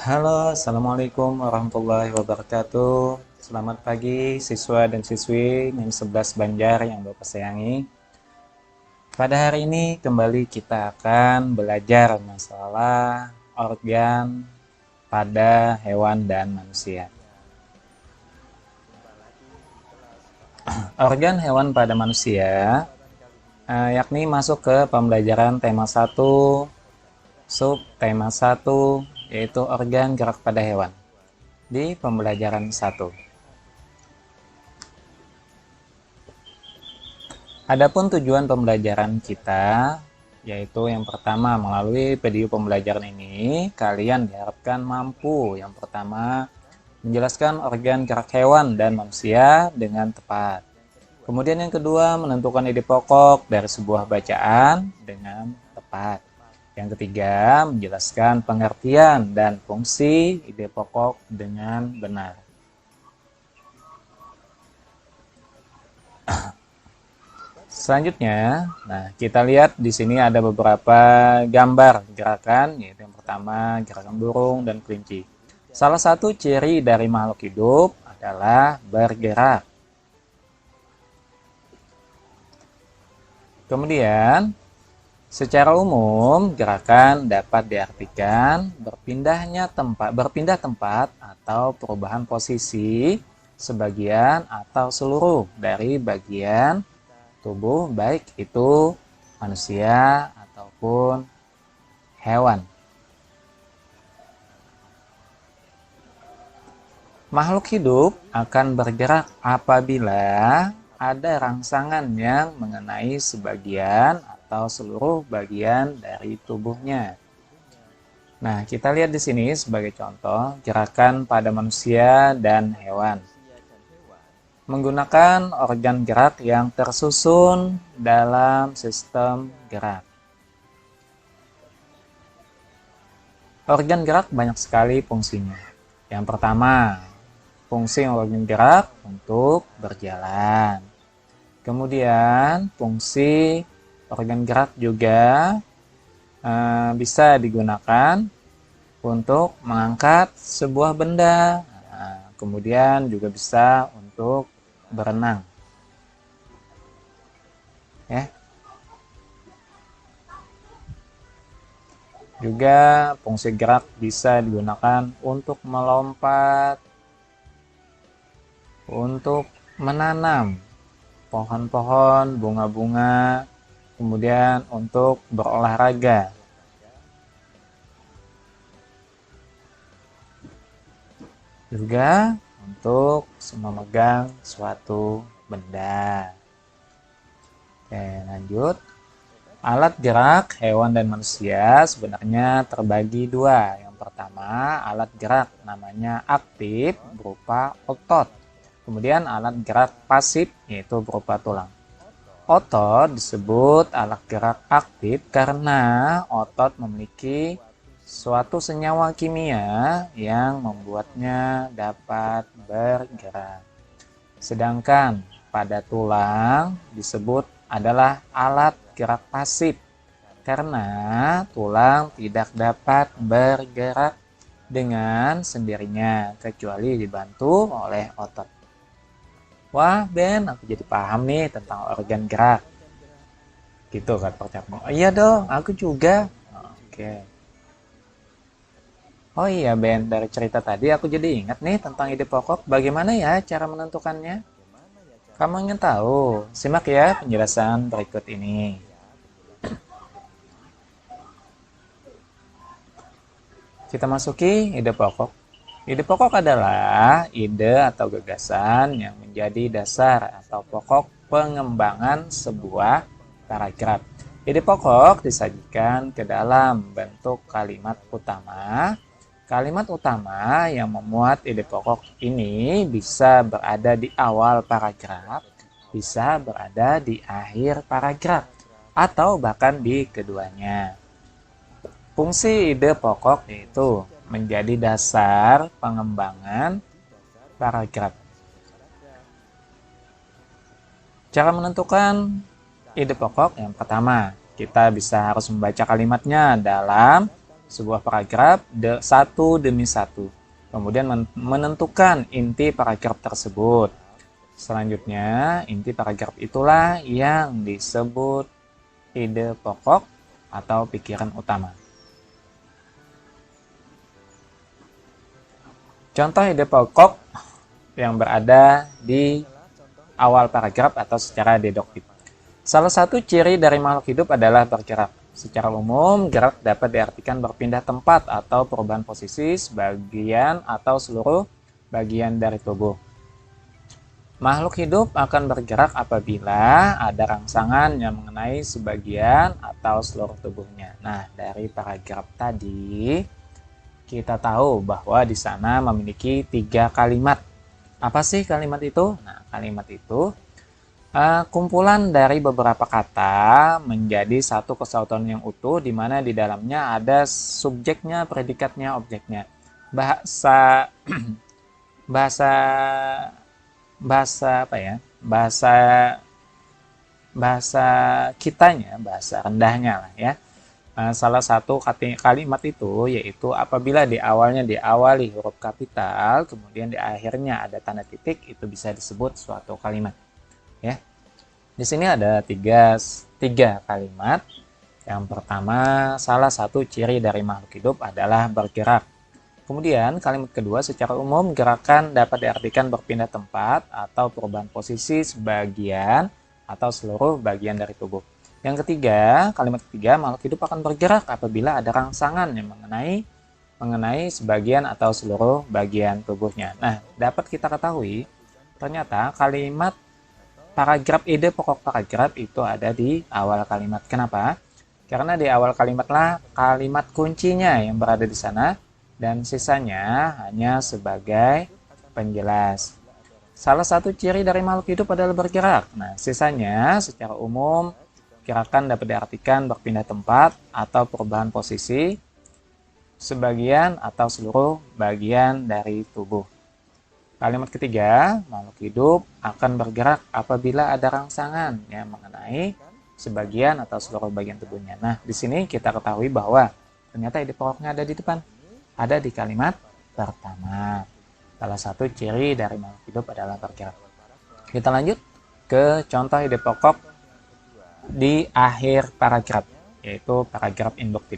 Halo, Assalamualaikum warahmatullahi wabarakatuh. Selamat pagi siswa dan siswi NIM 11 Banjar yang Bapak sayangi. Pada hari ini kembali kita akan belajar masalah organ pada hewan dan manusia. Organ hewan pada manusia yakni masuk ke pembelajaran tema 1, sub tema 1, yaitu organ gerak pada hewan di pembelajaran 1. Adapun tujuan pembelajaran kita, yaitu yang pertama, melalui video pembelajaran ini, kalian diharapkan mampu yang pertama menjelaskan organ gerak hewan dan manusia dengan tepat. Kemudian yang kedua, menentukan ide pokok dari sebuah bacaan dengan tepat. Yang ketiga, menjelaskan pengertian dan fungsi ide pokok dengan benar. Selanjutnya, kita lihat di sini ada beberapa gambar gerakan, yaitu yang pertama gerakan burung dan kelinci. Salah satu ciri dari makhluk hidup adalah bergerak. Kemudian, secara umum gerakan dapat diartikan berpindah tempat atau perubahan posisi sebagian atau seluruh dari bagian tubuh, baik itu manusia ataupun hewan. Makhluk hidup akan bergerak apabila ada rangsangan yang mengenai sebagian atau seluruh bagian dari tubuhnya. Nah, kita lihat di sini sebagai contoh gerakan pada manusia dan hewan. Menggunakan organ gerak yang tersusun dalam sistem gerak. Organ gerak banyak sekali fungsinya. Yang pertama, fungsi organ gerak untuk berjalan. Kemudian, fungsi organ gerak juga bisa digunakan untuk mengangkat sebuah benda. Kemudian juga bisa untuk berenang. Ya. Juga fungsi gerak bisa digunakan untuk melompat, untuk menanam pohon-pohon, bunga-bunga, kemudian untuk berolahraga. Juga untuk memegang suatu benda. Oke, lanjut. Alat gerak hewan dan manusia sebenarnya terbagi dua. Yang pertama, alat gerak namanya aktif berupa otot. Kemudian alat gerak pasif yaitu berupa tulang. Otot disebut alat gerak aktif karena otot memiliki suatu senyawa kimia yang membuatnya dapat bergerak. Sedangkan pada tulang disebut adalah alat gerak pasif karena tulang tidak dapat bergerak dengan sendirinya kecuali dibantu oleh otot. Wah Ben, aku jadi paham nih tentang organ gerak. Gitu kan percakapan. Oh, iya dong, aku juga. Oke. Oh iya Ben, dari cerita tadi aku jadi ingat nih tentang ide pokok. Bagaimana ya cara menentukannya? Kamu ingin tahu? Simak ya penjelasan berikut ini. Kita masuki ide pokok. Ide pokok adalah ide atau gagasan yang menjadi dasar atau pokok pengembangan sebuah paragraf. Ide pokok disajikan ke dalam bentuk kalimat utama. Kalimat utama yang memuat ide pokok ini bisa berada di awal paragraf, bisa berada di akhir paragraf, atau bahkan di keduanya. Fungsi ide pokok yaitu menjadi dasar pengembangan paragraf. Cara menentukan ide pokok yang pertama, kita bisa harus membaca kalimatnya dalam sebuah paragraf satu demi satu. Kemudian menentukan inti paragraf tersebut. Selanjutnya, inti paragraf itulah yang disebut ide pokok atau pikiran utama. Contoh ide pokok yang berada di awal paragraf atau secara deduktif. Salah satu ciri dari makhluk hidup adalah bergerak. Secara umum, gerak dapat diartikan berpindah tempat atau perubahan posisi sebagian atau seluruh bagian dari tubuh. Makhluk hidup akan bergerak apabila ada rangsangan yang mengenai sebagian atau seluruh tubuhnya. Nah, dari paragraf tadi, kita tahu bahwa di sana memiliki 3 kalimat. Apa sih kalimat itu? Nah, kalimat itu kumpulan dari beberapa kata menjadi satu kesatuan yang utuh di mana di dalamnya ada subjeknya, predikatnya, objeknya. Bahasa bahasa bahasa apa ya? Bahasa kitanya, bahasa rendahnya lah ya. Salah satu kalimat itu yaitu apabila di awalnya diawali huruf kapital, kemudian di akhirnya ada tanda titik, itu bisa disebut suatu kalimat. Ya, di sini ada tiga kalimat. Yang pertama, salah satu ciri dari makhluk hidup adalah bergerak. Kemudian kalimat kedua, secara umum gerakan dapat diartikan berpindah tempat atau perubahan posisi sebagian atau seluruh bagian dari tubuh. Yang ketiga, kalimat ketiga, makhluk hidup akan bergerak apabila ada rangsangan yang mengenai sebagian atau seluruh bagian tubuhnya. Nah, dapat kita ketahui, ternyata kalimat paragraf ide pokok paragraf itu ada di awal kalimat. Kenapa? Karena di awal kalimatlah kalimat kuncinya yang berada di sana dan sisanya hanya sebagai penjelas. Salah satu ciri dari makhluk hidup adalah bergerak. Nah, sisanya secara umum gerakan dapat diartikan berpindah tempat atau perubahan posisi sebagian atau seluruh bagian dari tubuh. Kalimat ketiga, makhluk hidup akan bergerak apabila ada rangsangan yang mengenai sebagian atau seluruh bagian tubuhnya. Nah, di sini kita ketahui bahwa ternyata ide pokoknya ada di depan. Ada di kalimat pertama. Salah satu ciri dari makhluk hidup adalah bergerak. Kita lanjut ke contoh ide pokok di akhir paragraf, yaitu paragraf induktif.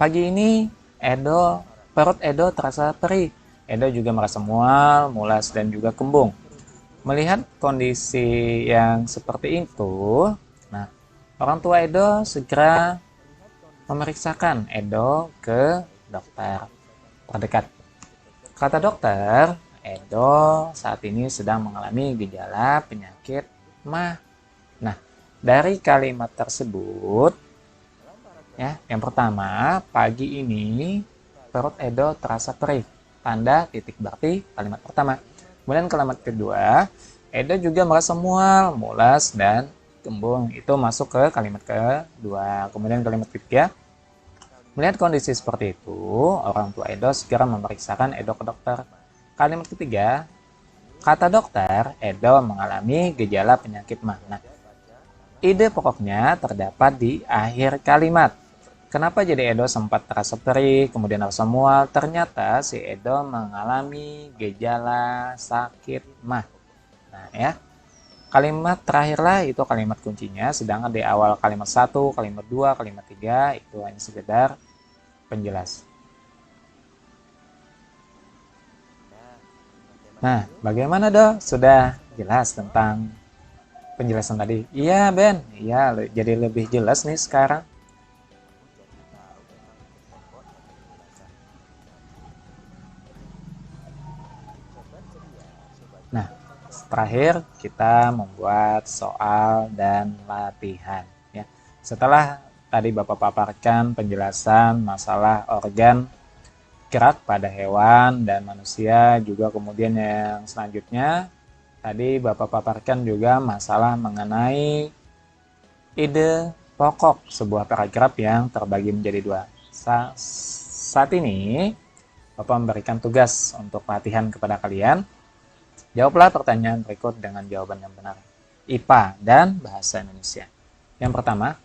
Pagi ini perut Edo terasa perih. Edo juga merasa mual, mulas, dan juga kembung. Melihat kondisi yang seperti itu, nah, orang tua Edo segera memeriksakan Edo ke dokter terdekat. Kata dokter, Edo saat ini sedang mengalami gejala penyakit MAH. Nah, dari kalimat tersebut, ya, yang pertama, pagi ini perut Edo terasa perih. Tanda titik berarti kalimat pertama. Kemudian kalimat kedua, Edo juga merasa mual, mulas, dan kembung. Itu masuk ke kalimat kedua. Kemudian kalimat ketiga, melihat kondisi seperti itu, orang tua Edo segera memeriksakan Edo ke dokter. Kalimat ketiga, kata dokter, Edo mengalami gejala penyakit MAH. Nah, ide pokoknya terdapat di akhir kalimat. Kenapa jadi Edo sempat terasa perih, kemudian rasa mual? Ternyata si Edo mengalami gejala sakit MAH. Nah ya, kalimat terakhirlah itu kalimat kuncinya, sedangkan di awal kalimat 1, kalimat 2, kalimat 3 itu hanya sekedar penjelas. Nah, bagaimana dong? Sudah jelas tentang penjelasan tadi? Iya Ben, iya jadi lebih jelas nih sekarang. Nah, terakhir kita membuat soal dan latihan. Ya, setelah tadi Bapak paparkan penjelasan masalah organ gerak pada hewan dan manusia, juga kemudian yang selanjutnya tadi Bapak paparkan juga masalah mengenai ide pokok sebuah paragraf yang terbagi menjadi dua. Saat ini Bapak memberikan tugas untuk latihan kepada kalian. Jawablah pertanyaan berikut dengan jawaban yang benar. IPA dan Bahasa Indonesia. Yang pertama,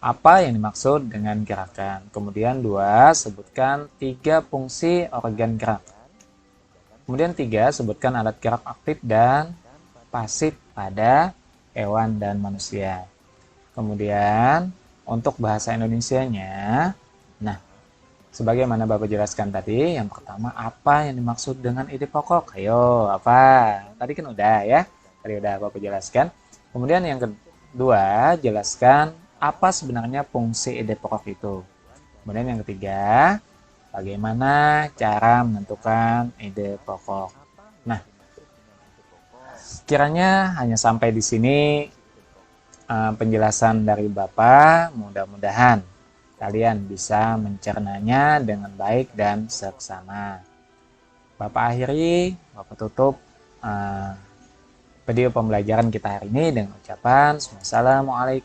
Apa yang dimaksud dengan gerakan? Kemudian 2, sebutkan 3 fungsi organ gerak. Kemudian 3, sebutkan alat gerak aktif dan pasif pada hewan dan manusia. Kemudian untuk bahasa Indonesianya, nah, sebagaimana Bapak jelaskan tadi, yang pertama apa yang dimaksud dengan ide pokok? Ayo, apa? Tadi kan udah ya, tadi udah Bapak jelaskan. Kemudian yang kedua, jelaskan apa sebenarnya fungsi ide pokok itu. Kemudian yang ketiga, bagaimana cara menentukan ide pokok. Nah, kiranya hanya sampai di sini penjelasan dari Bapak. Mudah-mudahan kalian bisa mencernanya dengan baik dan seksama. Bapak akhiri, Bapak tutup video pembelajaran kita hari ini dengan ucapan Assalamualaikum.